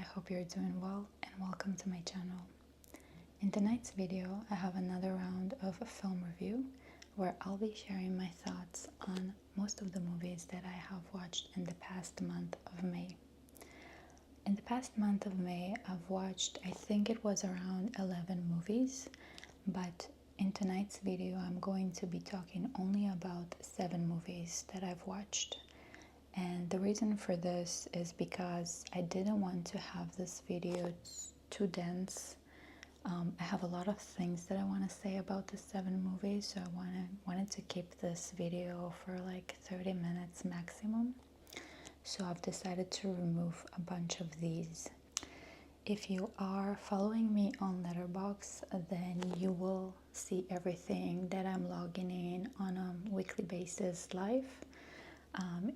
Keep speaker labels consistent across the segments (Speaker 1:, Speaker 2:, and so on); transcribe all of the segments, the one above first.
Speaker 1: hope you're doing well and welcome to my channel. In tonight's video, I have another round of a film review where I'll be sharing my thoughts on most of the movies that I have watched in the past month of May. In the past month of May, I've watched, I think it was around 11 movies, but in tonight's video, I'm going to be talking only about 7 movies that I've watched. And the reason for this is because I didn't want to have this video too dense. I have a lot of things that I want to say about the 7 movies, so I wanted to keep this video for like 30 minutes maximum. So I've decided to remove a bunch of these. If you are following me on Letterboxd, then you will see everything that I'm logging in on a weekly basis live.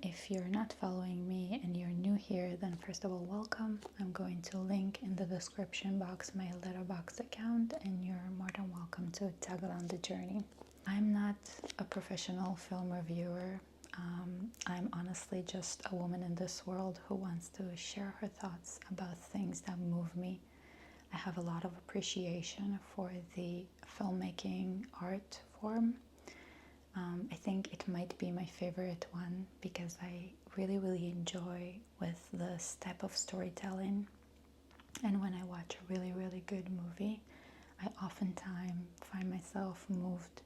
Speaker 1: If you're not following me and you're new here, then first of all, welcome. I'm going to link in the description box my Letterboxd account, and you're more than welcome to tag along the journey. I'm not a professional film reviewer. I'm honestly just a woman in this world who wants to share her thoughts about things that move me. I have a lot of appreciation for the filmmaking art form. I think it might be my favorite one because I really enjoy with this type of storytelling. And when I watch a really good movie, I oftentimes find myself moved,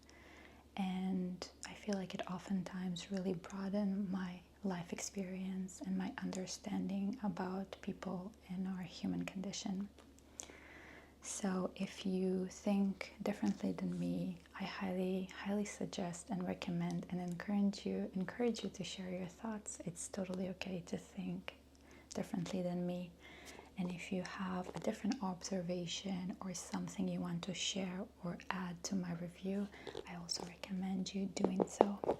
Speaker 1: and I feel like it oftentimes really broadens my life experience and my understanding about people and our human condition. So if you think differently than me, I highly suggest and recommend and encourage you to share your thoughts. It's totally okay to think differently than me. And if you have a different observation or something you want to share or add to my review, I also recommend you doing so.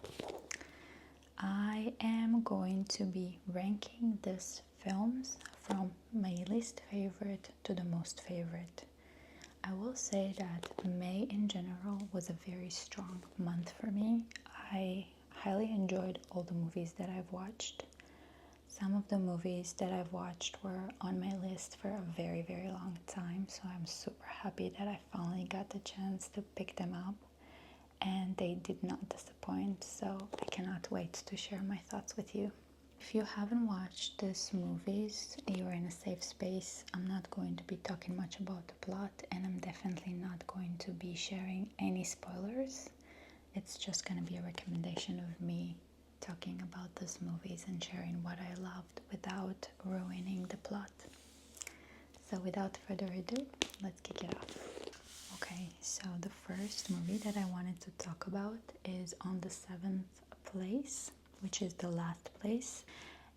Speaker 1: I am going to be ranking these films from my least favorite to the most favorite. I will say that May in general was a very strong month for me. I highly enjoyed all the movies that I've watched. Some of the movies that I've watched were on my list for a very long time, so I'm super happy that I finally got the chance to pick them up, and they did not disappoint, so I cannot wait to share my thoughts with you. If you haven't watched these movies, you're in a safe space. I'm not going to be talking much about the plot, and I'm definitely not going to be sharing any spoilers. It's just going to be a recommendation of me talking about these movies and sharing what I loved without ruining the plot. So without further ado, let's kick it off. Okay, so the first movie that I wanted to talk about is On the Seventh Place, which is The Last Place,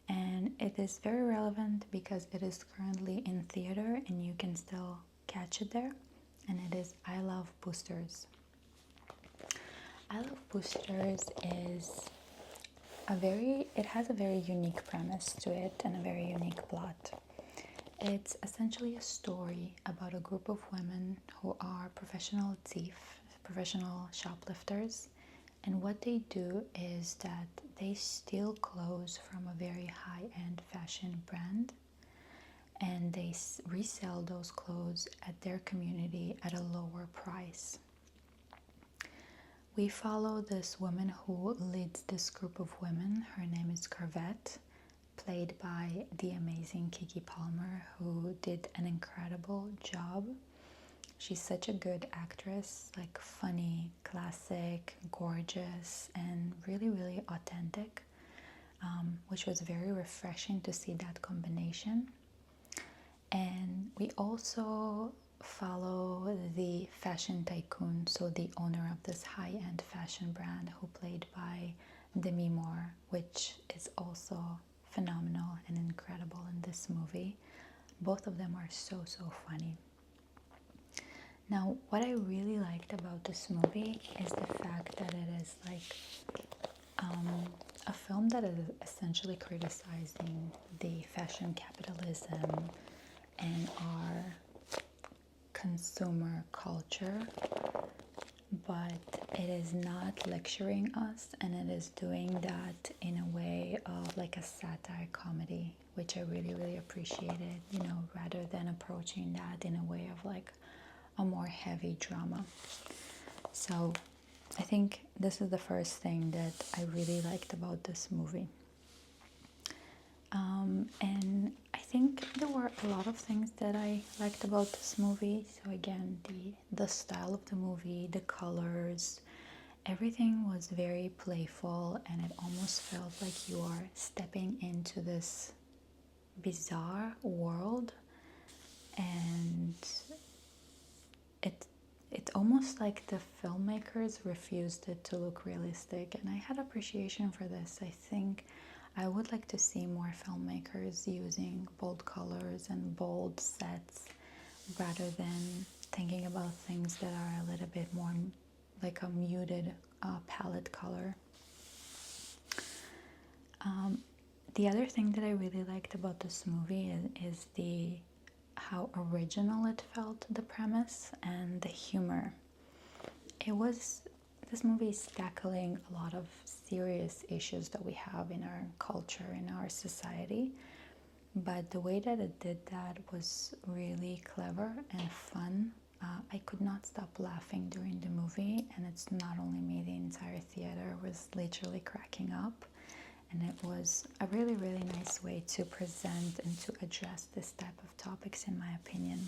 Speaker 1: and it is very relevant because it is currently in theater and you can still catch it there, and it is I Love Boosters. I Love Boosters it has a very unique premise to it and a very unique plot. It's essentially a story about a group of women who are professional shoplifters. And what they do is that they steal clothes from a very high-end fashion brand, and they resell those clothes at their community at a lower price. We follow this woman who leads this group of women. Her name is Corvette, played by the amazing Keke Palmer, who did an incredible job. She's such a good actress, like funny, classic, gorgeous, and really authentic, which was very refreshing to see that combination. And we also follow the fashion tycoon, so the owner of this high-end fashion brand, who played by Demi Moore, which is also phenomenal and incredible in this movie. Both of them are so funny. Now, what I really liked about this movie is the fact that it is like a film that is essentially criticizing the fashion capitalism and our consumer culture, but it is not lecturing us, and it is doing that in a way of like a satire comedy, which I really, really appreciated, you know, rather than approaching that in a way of like a more heavy drama. So I think this is the first thing that I really liked about this movie. And I think there were a lot of things that I liked about this movie. So again, the style of the movie, the colors, everything was very playful, and it almost felt like you are stepping into this bizarre world, and it's almost like the filmmakers refused it to look realistic, and I had appreciation for this. I think I would like to see more filmmakers using bold colors and bold sets rather than thinking about things that are a little bit more like a muted palette color. The other thing that I really liked about this movie is how original it felt, the premise and the humor. This movie is tackling a lot of serious issues that we have in our culture, in our society, but the way that it did that was really clever and fun. I could not stop laughing during the movie, and it's not only me, the entire theater was literally cracking up. And it was a really, really nice way to present and to address this type of topics, in my opinion.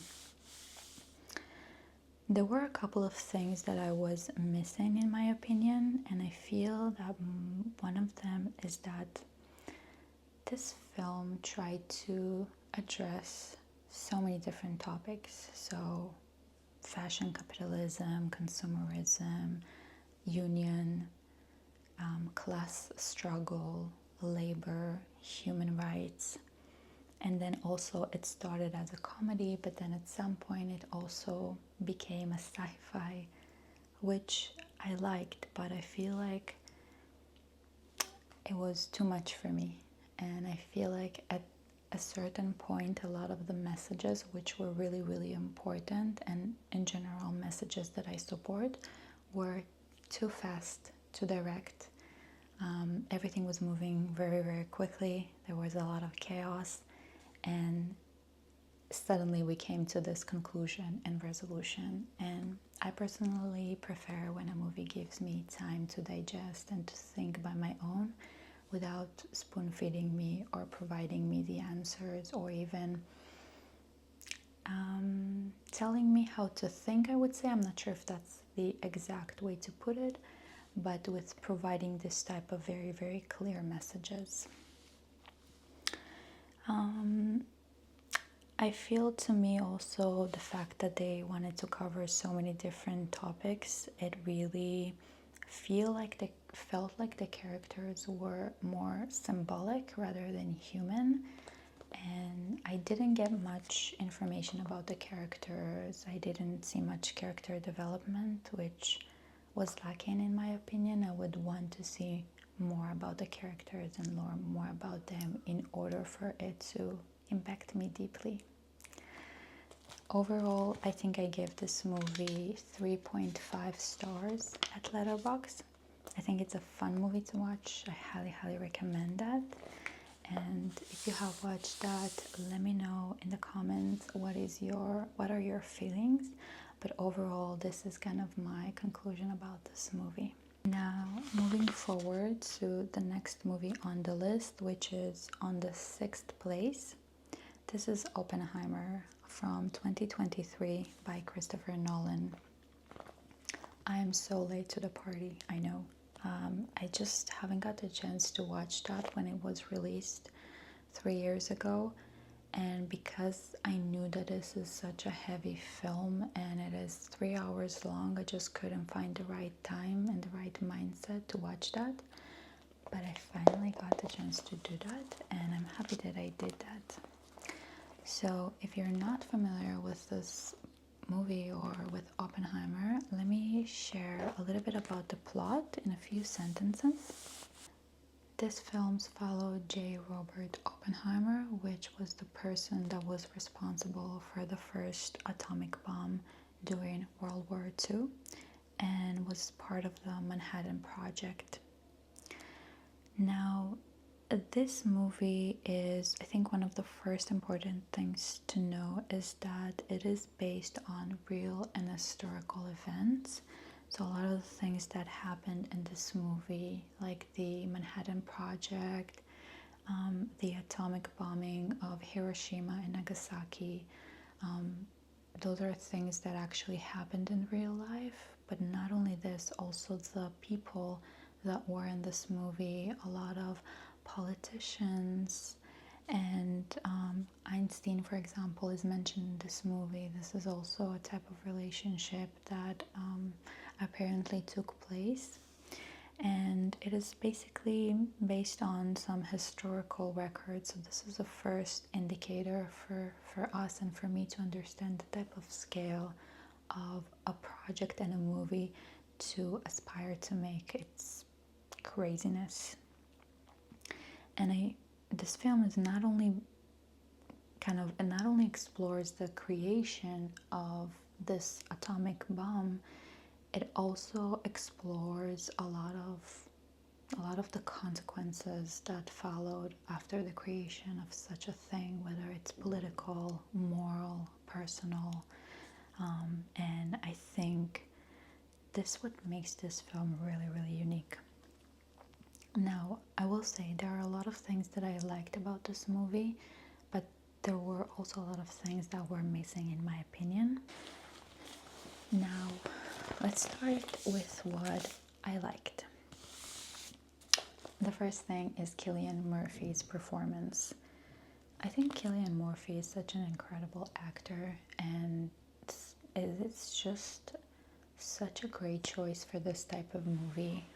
Speaker 1: There were a couple of things that I was missing, in my opinion, and I feel that one of them is that this film tried to address so many different topics. So, fashion capitalism, consumerism, union, class struggle, labor, human rights. And then also it started as a comedy, but then at some point it also became a sci-fi, which I liked, but I feel like it was too much for me. And I feel like at a certain point, a lot of the messages, which were really, really important, and in general messages that I support, were too fast, too direct. Everything was moving very, very quickly. There was a lot of chaos, and suddenly we came to this conclusion and resolution. And I personally prefer when a movie gives me time to digest and to think by my own without spoon feeding me or providing me the answers, or even telling me how to think, I would say. I'm not sure if that's the exact way to put it, but with providing this type of very, very clear messages. I feel, to me, also the fact that they wanted to cover so many different topics, it really felt like the characters were more symbolic rather than human. And I didn't get much information about the characters. I didn't see much character development, which was lacking, in my opinion. I would want to see more about the characters and learn more about them in order for it to impact me deeply. Overall, I think I gave this movie 3.5 stars at Letterboxd. I think it's a fun movie to watch. I highly, highly recommend that. And if you have watched that, let me know in the comments what are your feelings. But overall, this is kind of my conclusion about this movie. Now, moving forward to the next movie on the list, which is on the 6th place. This is Oppenheimer from 2023 by Christopher Nolan. I am so late to the party, I know. I just haven't got the chance to watch that when it was released 3 years ago. And because I knew that this is such a heavy film and it is 3 hours long, I just couldn't find the right time and the right mindset to watch that. But I finally got the chance to do that, and I'm happy that I did that. So if you're not familiar with this movie or with Oppenheimer, let me share a little bit about the plot in a few sentences. This film followed J. Robert Oppenheimer, which was the person that was responsible for the first atomic bomb during World War II. and was part of the Manhattan Project. Now, this movie is, I think, one of the first important things to know is that it is based on real and historical events. So, a lot of the things that happened in this movie, like the Manhattan Project, the atomic bombing of Hiroshima and Nagasaki, those are things that actually happened in real life. But not only this, also the people that were in this movie, a lot of politicians, and Einstein, for example, is mentioned in this movie. This is also a type of relationship that apparently took place. And it is basically based on some historical records. So this is the first indicator for us and for me to understand the type of scale of a project and a movie to aspire to make. It's craziness. And this film is not only explores the creation of this atomic bomb, it also explores a lot of the consequences that followed after the creation of such a thing, whether it's political, moral, personal, and I think this what makes this film really, really unique. Now, I will say there are a lot of things that I liked about this movie, but there were also a lot of things that were missing in my opinion. Now, let's start with what I liked. The first thing is Cillian Murphy's performance. I think Cillian Murphy is such an incredible actor, and it's just such a great choice for this type of movie,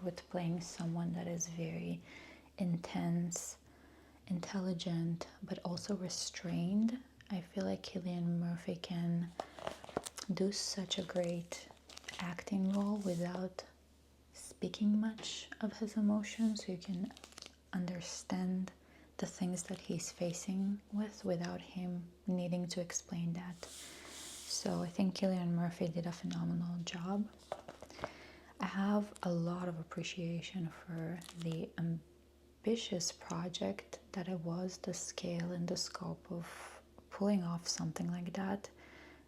Speaker 1: with playing someone that is very intense, intelligent, but also restrained. I feel like Cillian Murphy can do such a great acting role without speaking much of his emotions, so you can understand the things that he's facing with without him needing to explain that. So I think Cillian Murphy did a phenomenal job. I have a lot of appreciation for the ambitious project that it was, the scale and the scope of pulling off something like that.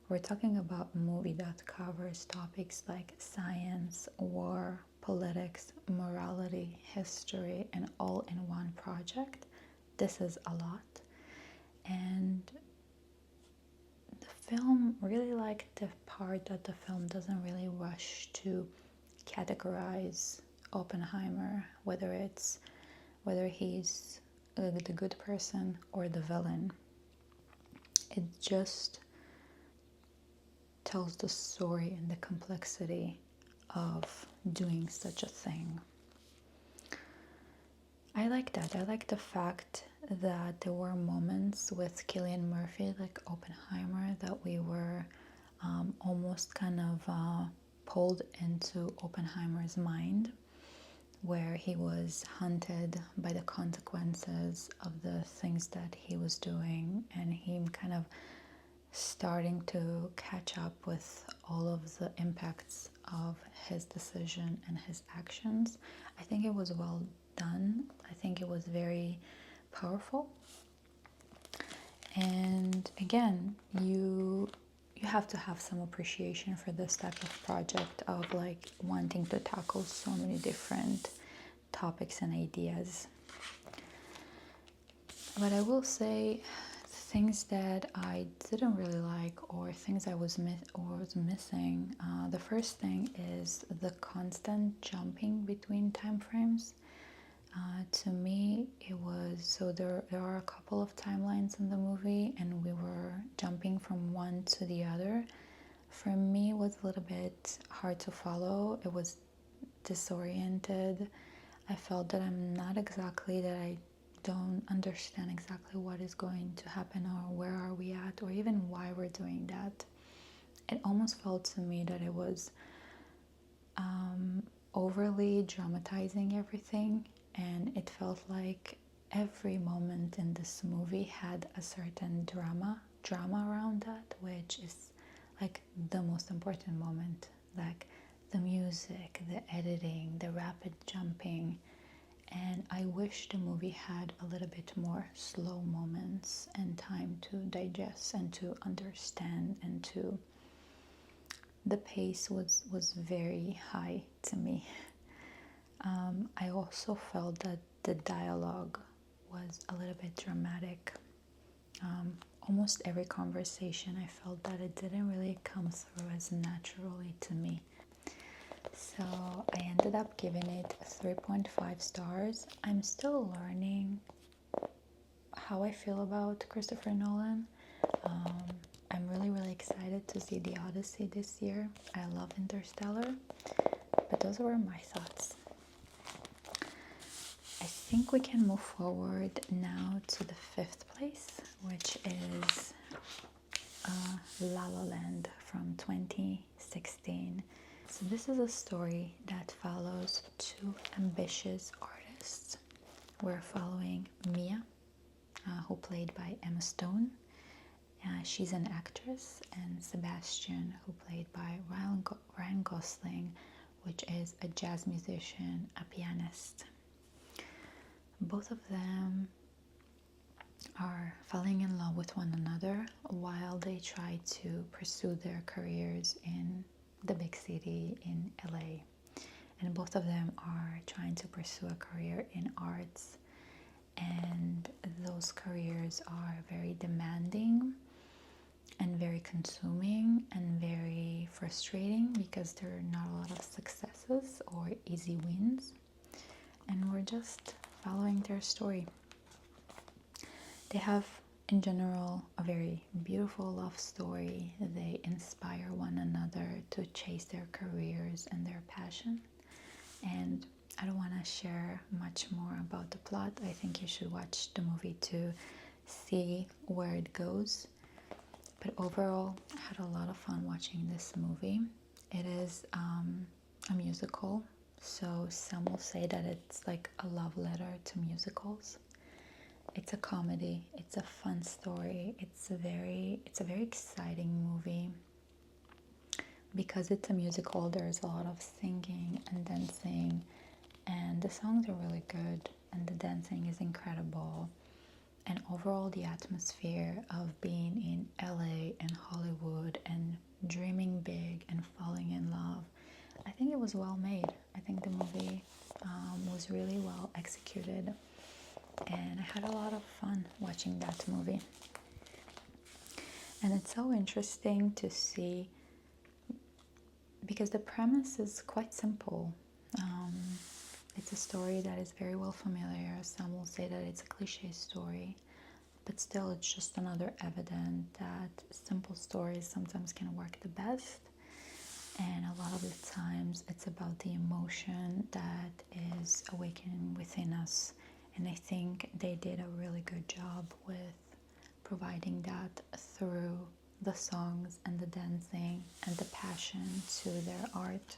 Speaker 1: We're talking about a movie that covers topics like science, war, politics, morality, history, and all in one project. This is a lot. And the film, really liked the part that the film doesn't really rush to categorize Oppenheimer, whether he's the good person or the villain. It just tells the story and the complexity of doing such a thing. I like that. I like the fact that there were moments with Cillian Murphy, like Oppenheimer, that we were almost kind of pulled into Oppenheimer's mind, where he was hunted by the consequences of the things that he was doing, and him kind of starting to catch up with all of the impacts of his decision and his actions. I think it was well done. I think it was very powerful. And again, you have to have some appreciation for this type of project, of like wanting to tackle so many different topics and ideas. But I will say, things that I didn't really like, or things I was missing. The first thing is the constant jumping between time frames. To me, it was so there are a couple of timelines in the movie, and we were jumping from one to the other. For me, it was a little bit hard to follow. It was disoriented. I felt that I don't understand exactly what is going to happen, or where are we at, or even why we're doing that. It almost felt to me that it was overly dramatizing everything, and it felt like every moment in this movie had a certain drama around that, which is like the most important moment. Like, the music, the editing, the rapid jumping. And I wish the movie had a little bit more slow moments and time to digest and to understand, and to the pace was very high to me. I also felt that the dialogue was a little bit dramatic. Almost every conversation, I felt that it didn't really come through as naturally to me. So I ended up giving it 3.5 stars. I'm still learning how I feel about Christopher Nolan. I'm really excited to see The Odyssey this year. I love Interstellar, but those were my thoughts. I think we can move forward now to the 5th place, which is La La Land from 2016. So this is a story that follows two ambitious artists. We're following Mia, who played by Emma Stone. She's an actress, and Sebastian, who played by Ryan Gosling, which is a jazz musician, a pianist. Both of them are falling in love with one another while they try to pursue their careers in the big city in LA. And both of them are trying to pursue a career in arts, and those careers are very demanding and very consuming and very frustrating because there are not a lot of successes or easy wins, and we're just following their story. They have, in general, a very beautiful love story. They inspire one another to chase their careers and their passion. And I don't want to share much more about the plot. I think you should watch the movie to see where it goes. But overall, I had a lot of fun watching this movie. It is a musical, so some will say that it's like a love letter to musicals. It's a comedy. It's a fun story. It's a very exciting movie. Because it's a musical, there's a lot of singing and dancing, and the songs are really good, and the dancing is incredible. And overall, the atmosphere of being in LA and Hollywood and dreaming big and falling in love, I think it was well made. I think the movie was really well executed, and I had a lot of fun watching that movie. And it's so interesting to see, because the premise is quite simple. It's a story that is very well familiar. Some will say that it's a cliche story, but still it's just another evidence that simple stories sometimes can work the best. And a lot of the times it's about the emotion that is awakening within us. And I think they did a really good job with providing that through the songs and the dancing and the passion to their art.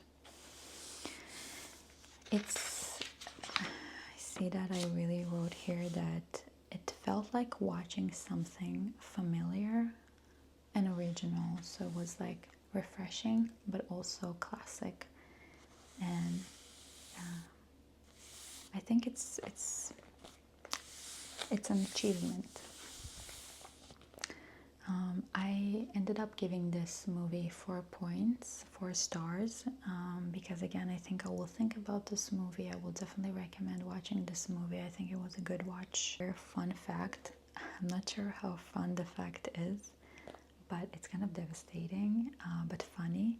Speaker 1: I see that I really wrote here that it felt like watching something familiar and original. So it was like refreshing, but also classic. And I think it's an achievement. I ended up giving this movie 4 stars, because again, I think I will think about this movie. I will definitely recommend watching this movie. I think it was a good watch. Fun fact, I'm not sure how fun the fact is, but it's kind of devastating, but funny.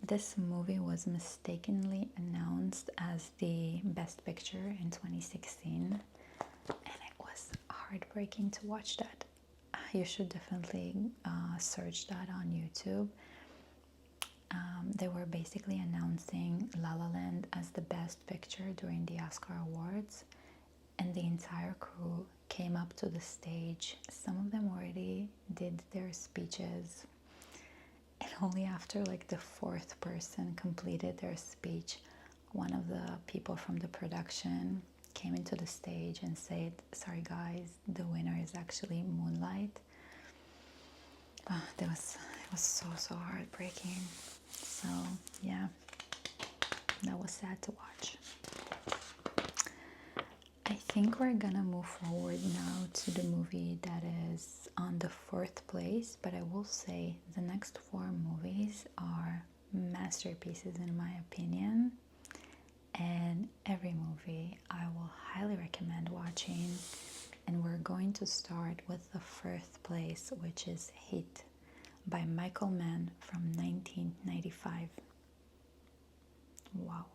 Speaker 1: This movie was mistakenly announced as the Best Picture in 2016, and it was heartbreaking to watch that. You should definitely search that on YouTube. They were basically announcing La La Land as the Best Picture during the Oscar Awards, and the entire crew came up to the stage. Some of them already did their speeches, and only after like the 4th person completed their speech, one of the people from the production came into the stage and said, "Sorry guys, the winner is actually Moonlight." It was so heartbreaking. So yeah, that was sad to watch. I think we're gonna move forward now to the movie that is on the fourth place, but I will say the next four movies are masterpieces in my opinion, and every movie I will highly recommend watching. And we're going to start with the first place, which is Heat by Michael Mann from 1995. Wow.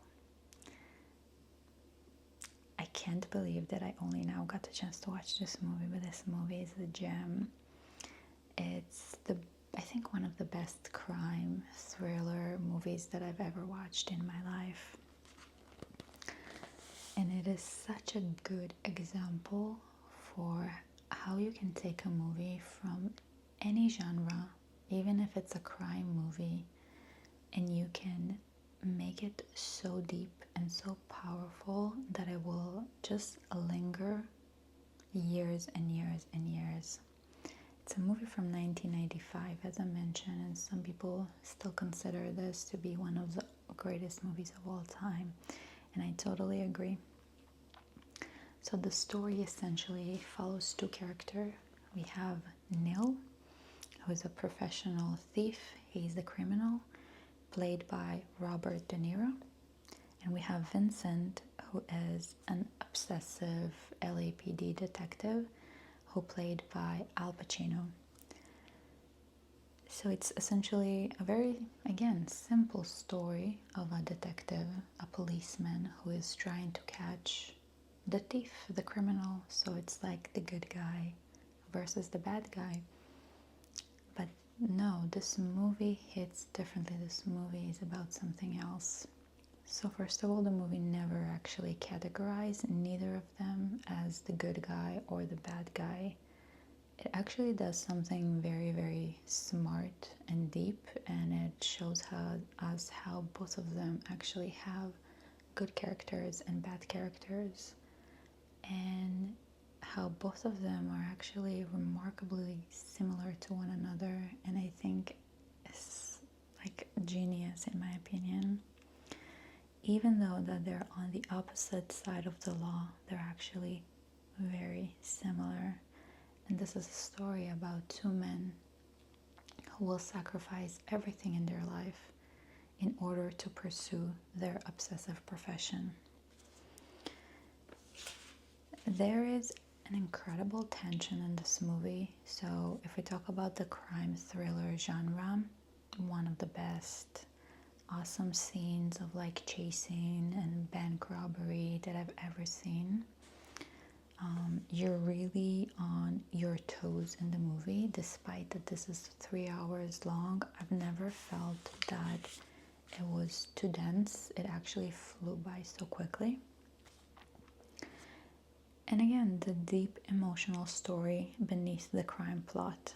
Speaker 1: I can't believe that I only now got the chance to watch this movie, but this movie is a gem. It's I think one of the best crime thriller movies that I've ever watched in my life. And it is such a good example for how you can take a movie from any genre, even if it's a crime movie, and you can make it so deep and so powerful that it will just linger years and years and years. It's a movie from 1995, as I mentioned, and some people still consider this to be one of the greatest movies of all time, and I totally agree. So the story essentially follows two characters. We have Neil, who is a professional thief. He's the criminal, played by Robert De Niro. And we have Vincent, who is an obsessive LAPD detective, who played by Al Pacino. So it's essentially a very, again, simple story of a detective, a policeman who is trying to catch the thief, the criminal. So it's like the good guy versus the bad guy. But no, this movie hits differently. This movie is about something else. So first of all, the movie never actually categorized neither of them as the good guy or the bad guy. It actually does something very, very smart and deep, and it shows us how both of them actually have good characters and bad characters, and how both of them are actually remarkably similar to one another. And I think it's like genius in my opinion. Even though that they're on the opposite side of the law, they're actually very similar. And this is a story about two men who will sacrifice everything in their life in order to pursue their obsessive profession. There is an incredible tension in this movie. So if we talk about the crime thriller genre, one of the best. Awesome scenes of like chasing and bank robbery that I've ever seen. You're really on your toes in the movie, despite that this is 3 hours long. I've never felt that it was too dense. It actually flew by so quickly. And again, the deep emotional story beneath the crime plot.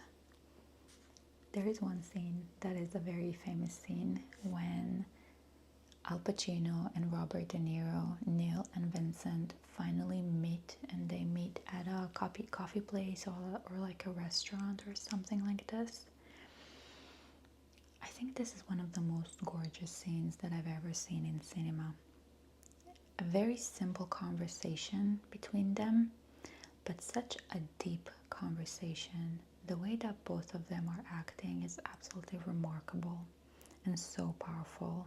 Speaker 1: There is one scene that is a very famous scene when Al Pacino and Robert De Niro, Neil and Vincent finally meet, and they meet at a coffee place or like a restaurant or something like this. I think this is one of the most gorgeous scenes that I've ever seen in cinema. A very simple conversation between them, but such a deep conversation. The way that both of them are acting is absolutely remarkable and so powerful.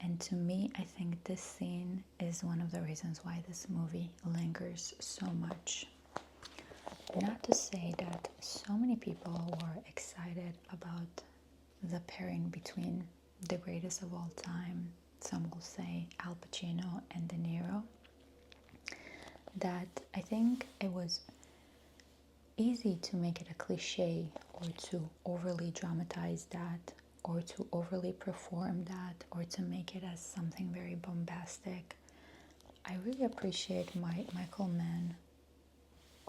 Speaker 1: And to me, I think this scene is one of the reasons why this movie lingers so much. Not to say that so many people were excited about the pairing between the greatest of all time, some will say Al Pacino and De Niro, that I think it was easy to make it a cliche or to overly dramatize that or to overly perform that or to make it as something very bombastic. I really appreciate Michael Mann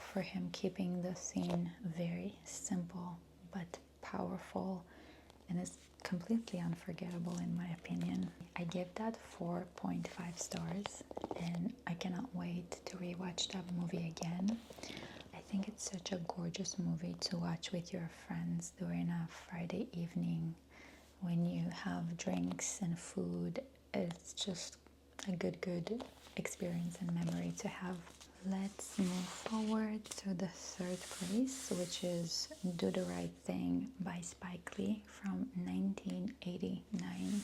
Speaker 1: for him keeping the scene very simple but powerful, and it's completely unforgettable in my opinion. I give that 4.5 stars, and I cannot wait to rewatch that movie again. I think it's such a gorgeous movie to watch with your friends during a Friday evening when you have drinks and food. it's just a good experience and memory to have. Let's move forward to the third place, which is Do the Right Thing by Spike Lee from 1989.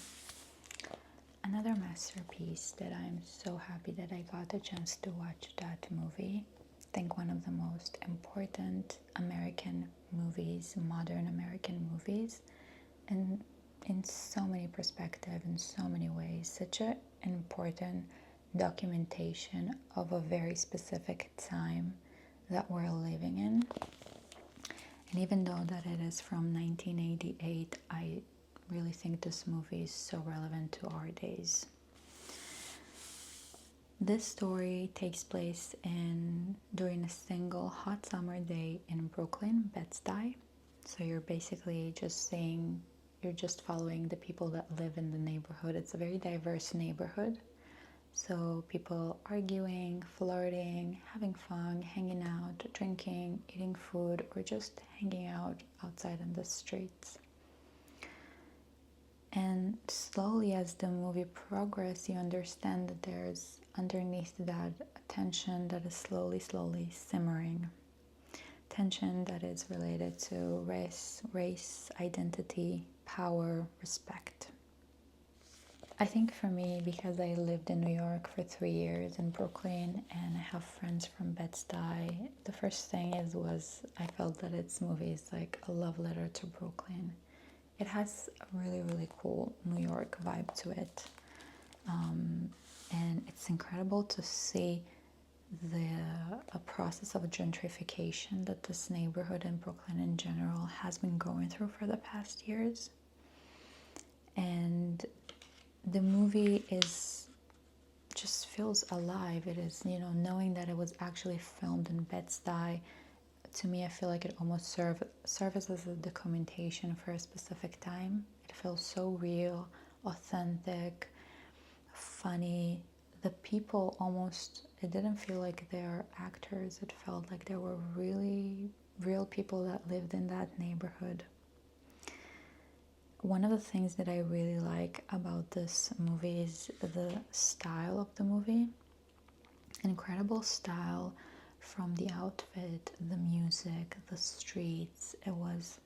Speaker 1: Another masterpiece that I'm so happy that I got a chance to watch that movie. I think one of the most important American movies, modern American movies, and in so many perspectives, in so many ways, such an important documentation of a very specific time that we're living in. And even though that it is from 1988, I really think this movie is so relevant to our days. This story takes place during a single hot summer day in Brooklyn, Bed-Stuy. So you're basically you're just following the people that live in the neighborhood. It's a very diverse neighborhood. So people arguing, flirting, having fun, hanging out, drinking, eating food, or just hanging out outside in the streets. And slowly as the movie progresses, you understand that there's underneath that tension that is slowly simmering. Tension that is related to race, identity, power, respect. I think for me, because I lived in New York for 3 years in Brooklyn and I have friends from Bed-Stuy, the first thing was I felt that its movie is like a love letter to Brooklyn. It has a really cool New York vibe to it. And it's incredible to see a process of gentrification that this neighborhood in Brooklyn in general has been going through for the past years. And the movie just feels alive. It is, knowing that it was actually filmed in Bed-Stuy, to me I feel like it almost serves as a documentation for a specific time. It feels so real, authentic, funny. The people it didn't feel like they're actors. It felt like there were really real people that lived in that neighborhood. One of the things that I really like about this movie is the style of the movie. Incredible style, from the outfit, the music, the streets. It was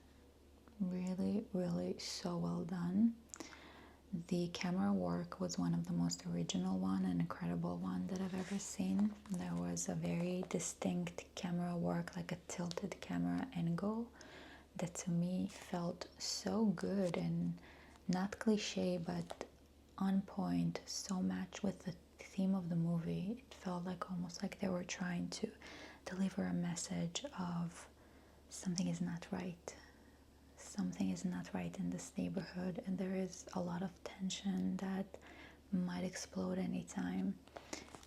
Speaker 1: really so well done. The camera work was one of the most original one and incredible one that I've ever seen. There was a very distinct camera work, like a tilted camera angle, that to me felt so good and not cliche but on point, so matched with the theme of the movie. It felt like almost like they were trying to deliver a message of something is not right. Something is not right in this neighborhood, and there is a lot of tension that might explode anytime.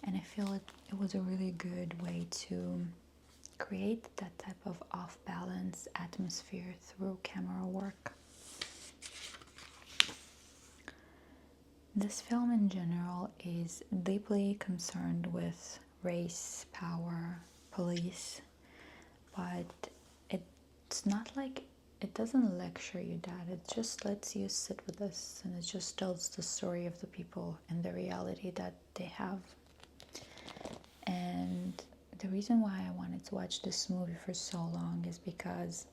Speaker 1: And I feel it was a really good way to create that type of off-balance atmosphere through camera work. This film in general is deeply concerned with race, power, police, but it's not like it doesn't lecture you that. It just lets you sit with this, and it just tells the story of the people and the reality that they have. And the reason why I wanted to watch this movie for so long is because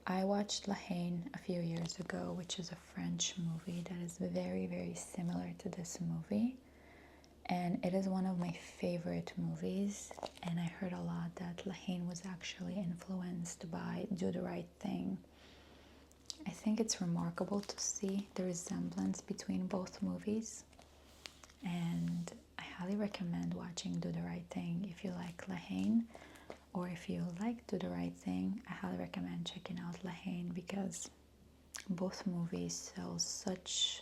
Speaker 1: I watched La Haine a few years ago, which is a French movie that is very similar to this movie. And it is one of my favorite movies. And I heard a lot that La Haine was actually influenced by Do the Right Thing. I think it's remarkable to see the resemblance between both movies. And I highly recommend watching Do the Right Thing if you like La Haine. Or if you like Do the Right Thing, I highly recommend checking out La Haine, because both movies tell such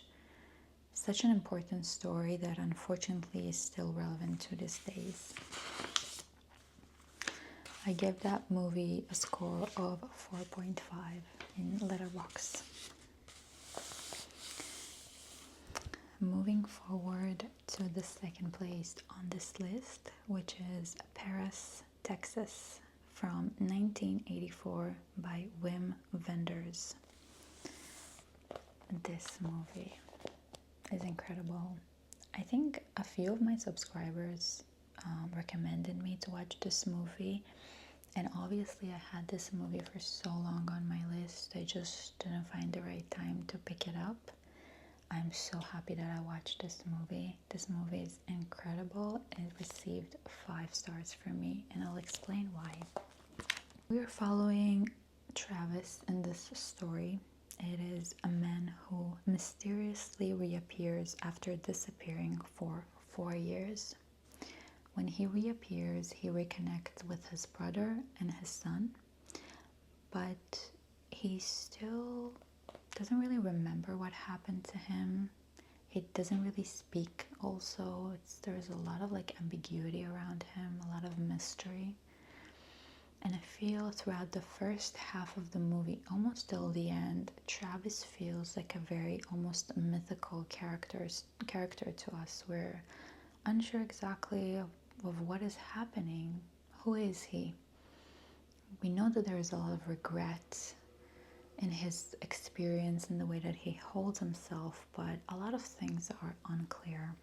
Speaker 1: an important story that unfortunately is still relevant to these days. I give that movie a score of 4.5 in Letterboxd. Moving forward to the second place on this list, which is Paris, Texas, from 1984 by Wim Wenders. This movie is incredible. I think a few of my subscribers recommended me to watch this movie, and obviously I had this movie for so long on my list. I just didn't find the right time to pick it up. I'm so happy that I watched this movie. This movie is incredible. It received 5 stars from me, and I'll explain why. We are following Travis in this story. It is a man who mysteriously reappears after disappearing for 4 years. When he reappears, he reconnects with his brother and his son, but he still doesn't really remember what happened to him. He doesn't really speak also. There's a lot of like ambiguity around him, a lot of mystery. And I feel throughout the first half of the movie, almost till the end, Travis feels like a very almost mythical character to us. We're unsure exactly of what is happening. Who is he? We know that there is a lot of regret in his experience and the way that he holds himself, but a lot of things are unclear.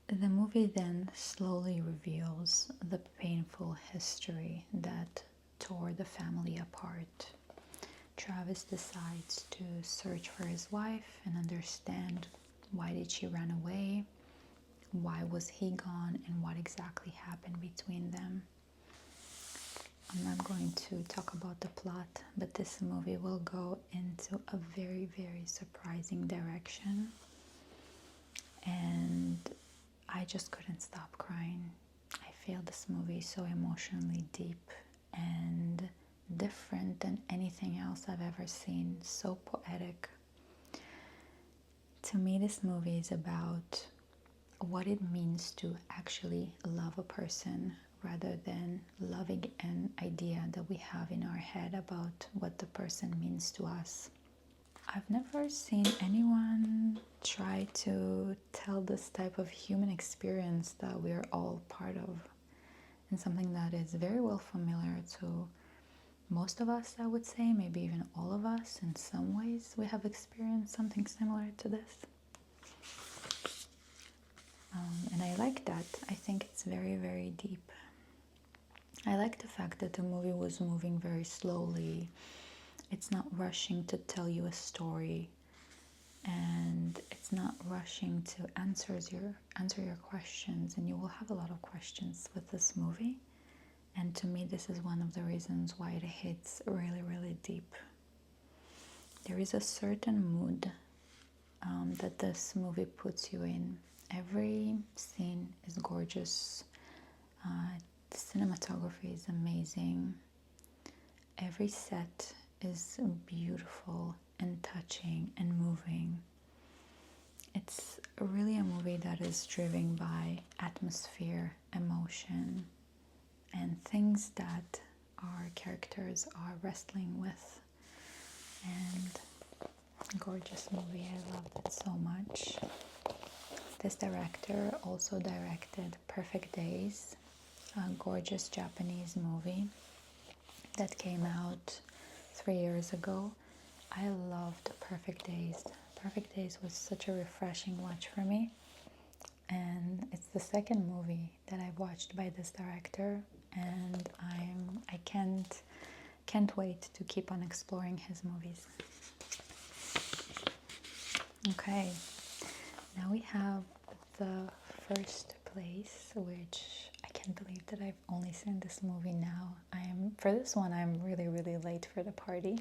Speaker 1: The movie then slowly reveals the painful history that tore the family apart. Travis decides to search for his wife and understand why did she run away, why was he gone, and what exactly happened between them. I'm not going to talk about the plot, but this movie will go into a very, very surprising direction. And I just couldn't stop crying. I feel this movie so emotionally deep and different than anything else I've ever seen. So poetic. To me, this movie is about what it means to actually love a person rather than loving an idea that we have in our head about what the person means to us. I've never seen anyone try to tell this type of human experience that we are all part of, and something that is very well familiar to most of us, I would say, maybe even all of us. In some ways, we have experienced something similar to this. And I like that. I think it's very, very deep. I like the fact that the movie was moving very slowly. It's not rushing to tell you a story, and it's not rushing to answer your questions, and you will have a lot of questions with this movie. And to me, this is one of the reasons why it hits really, really deep. There is a certain mood that this movie puts you in. Every scene is gorgeous. The cinematography is amazing. Every set is beautiful and touching and moving. It's really a movie that is driven by atmosphere, emotion, and things that our characters are wrestling with. And gorgeous movie. I loved it so much. This director also directed Perfect Days, a gorgeous Japanese movie that came out 3 years ago. I loved Perfect Days. Perfect Days was such a refreshing watch for me, and it's the second movie that I've watched by this director, and I can't wait to keep on exploring his movies. Okay, now we have the first place, which I can't believe that I've only seen this movie now. For this one, I'm really, really late for the party.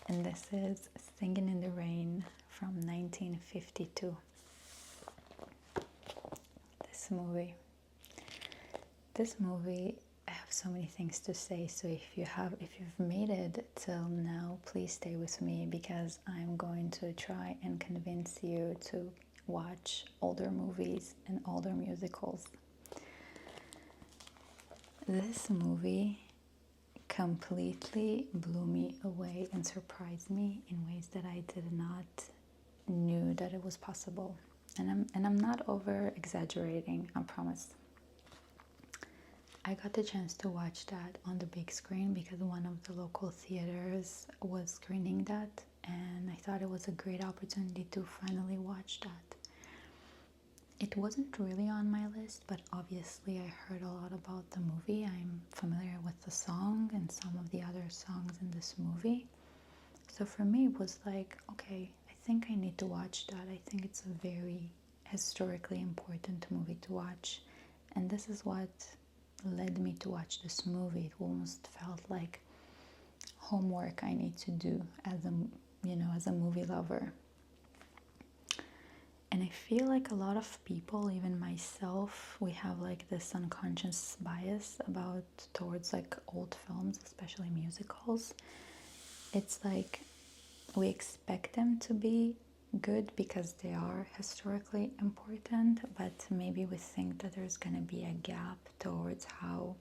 Speaker 1: And this is Singin' in the Rain from 1952. This movie, I have so many things to say. So if you've made it till now, please stay with me, because I'm going to try and convince you to watch older movies and older musicals. This movie completely blew me away and surprised me in ways that I did not knew that it was possible. And I'm not over exaggerating, I promise. I got the chance to watch that on the big screen because one of the local theaters was screening that, and I thought it was a great opportunity to finally watch that. It wasn't really on my list, but obviously I heard a lot about the movie. I'm familiar with the song and some of the other songs in this movie. So for me, it was like, okay, I think I need to watch that. I think it's a very historically important movie to watch. And this is what led me to watch this movie. It almost felt like homework I need to do as a movie lover. And I feel like a lot of people, even myself, we have like this unconscious bias about towards like old films, especially musicals. It's like we expect them to be good because they are historically important, but maybe we think that there's going to be a gap towards how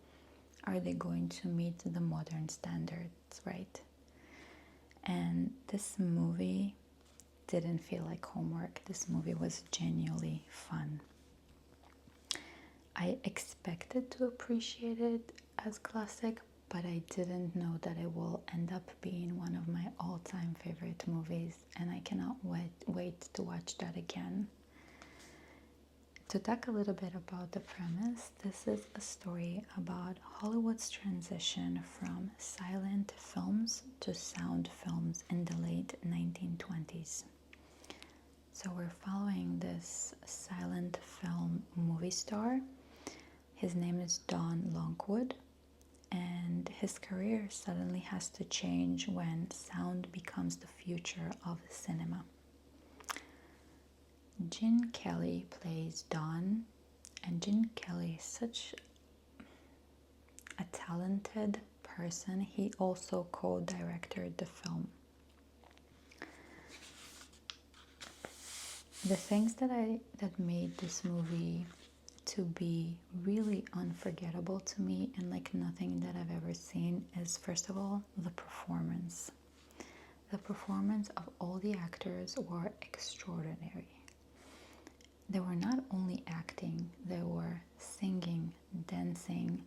Speaker 1: are they going to meet the modern standards, right? And this movie didn't feel like homework. This movie was genuinely fun. I expected to appreciate it as classic, but I didn't know that it will end up being one of my all-time favorite movies, and I cannot wait to watch that again. To talk a little bit about the premise, this is a story about Hollywood's transition from silent films to sound films in the late 1920s. So we're following this silent film movie star. His name is Don Longwood, and his career suddenly has to change when sound becomes the future of cinema. Gene Kelly plays Don, and Gene Kelly is such a talented person. He also co-directed the film. The things that made this movie to be really unforgettable to me and like nothing that I've ever seen is, first of all, the performance. The performance of all the actors were extraordinary. They were not only acting, they were singing, dancing.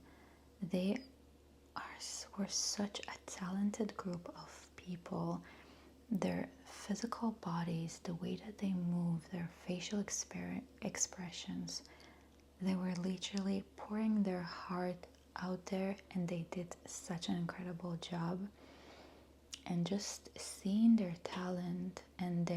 Speaker 1: They were such a talented group of people. Their physical bodies, the way that they move, their facial expressions, they were literally pouring their heart out there, and they did such an incredible job. And just seeing their talent and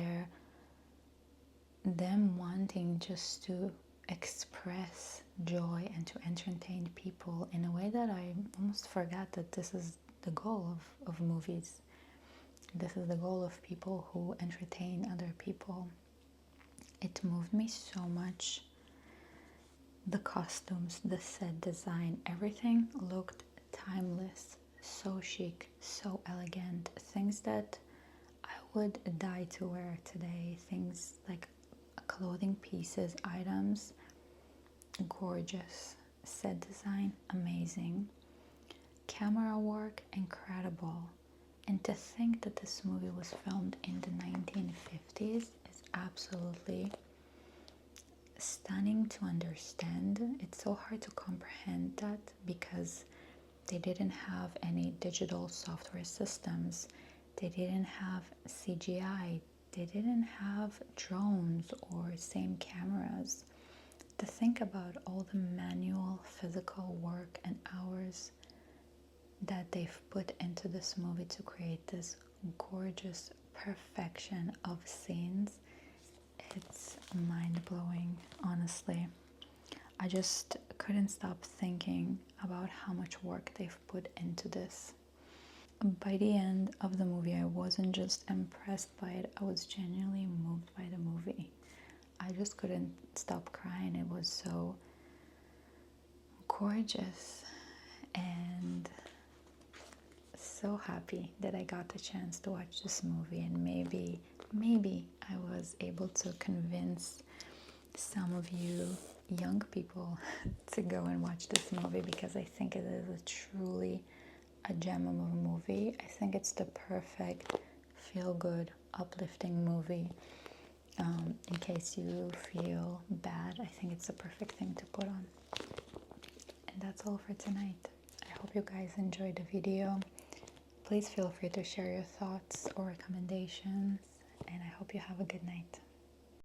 Speaker 1: them wanting just to express joy and to entertain people in a way that I almost forgot that this is the goal of movies. This is the goal of people who entertain other people. It moved me so much. The costumes, the set design, everything looked timeless, so chic, so elegant. Things that I would die to wear today. Things like clothing pieces, items, gorgeous. Set design, amazing. Camera work, incredible. And to think that this movie was filmed in the 1950s is absolutely stunning to understand. It's so hard to comprehend that because they didn't have any digital software systems. They didn't have CGI. They didn't have drones or same cameras. To think about all the manual physical work and hours that they've put into this movie to create this gorgeous perfection of scenes, it's mind-blowing, honestly. I just couldn't stop thinking about how much work they've put into this. By the end of the movie, I wasn't just impressed by it, I was genuinely moved by the movie. I just couldn't stop crying. It was so gorgeous, and so happy that I got the chance to watch this movie, and maybe I was able to convince some of you young people to go and watch this movie, because I think it is a truly a gem of a movie. I think it's the perfect feel-good, uplifting movie. In case you feel bad, I think it's the perfect thing to put on. And that's all for tonight. I hope you guys enjoyed the video. please feel free to share your thoughts or recommendations, and I hope you have a good night.